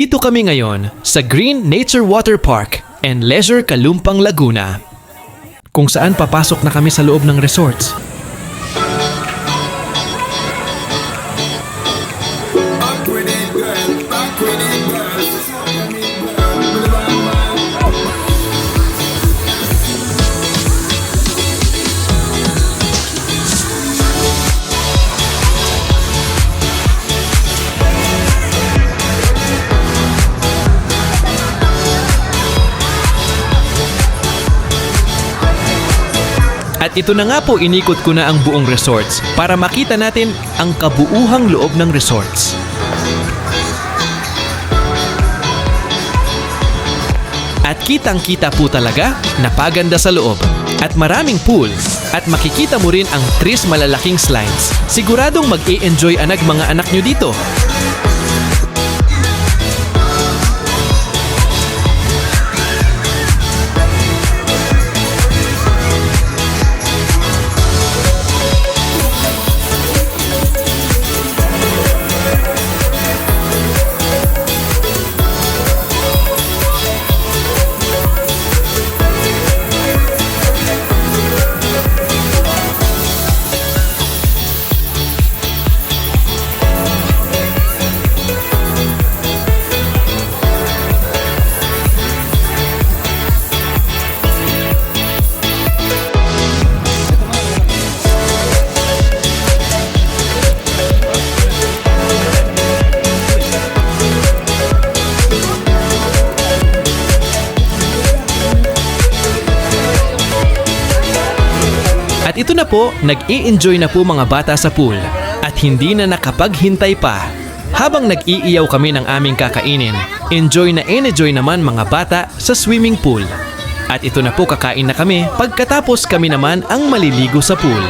Dito kami ngayon sa Green Nature Water Park and Leisure Kalumpang Laguna, kung saan papasok na kami sa loob ng resorts. At ito na nga po, inikot ko na ang buong resorts para makita natin ang kabuuhang loob ng resorts. At kitang-kita po talaga, napaganda sa loob. At maraming pool. At makikita mo rin ang 3 malalaking slides. Siguradong mag-e-enjoy mga anak nyo dito. At ito na po, nag-i-enjoy na po mga bata sa pool at hindi na nakapaghintay pa. Habang nag-iiyaw kami ng aming kakainin, enjoy naman mga bata sa swimming pool. At ito na po, kakain na kami pagkatapos kami naman ang maliligo sa pool.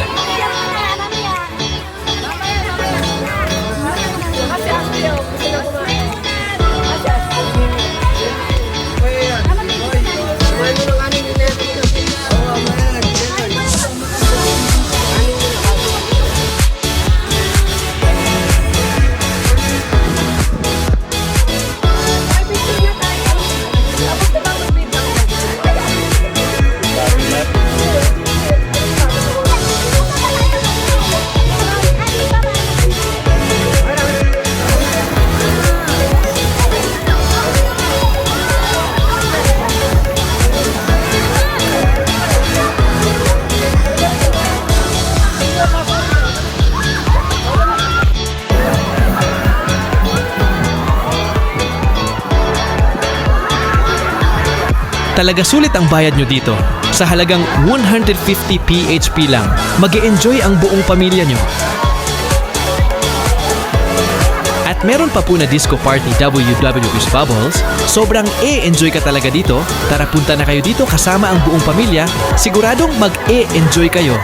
Talaga sulit ang bayad nyo dito. Sa halagang 150 PHP lang, mag-e-enjoy ang buong pamilya nyo. At meron pa po na disco party WW's Bubbles. Sobrang e-enjoy ka talaga dito. Tara, punta na kayo dito kasama ang buong pamilya. Siguradong mag-e-enjoy kayo.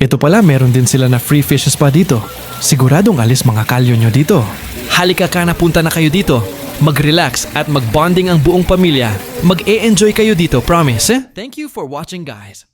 Ito pala, meron din sila na free fish spa dito. Siguradong alis mga kalyo nyo dito. Halika ka na, punta na kayo dito. Mag-relax at mag-bonding ang buong pamilya. Mag-e-enjoy kayo dito, promise. Thank you for watching, guys.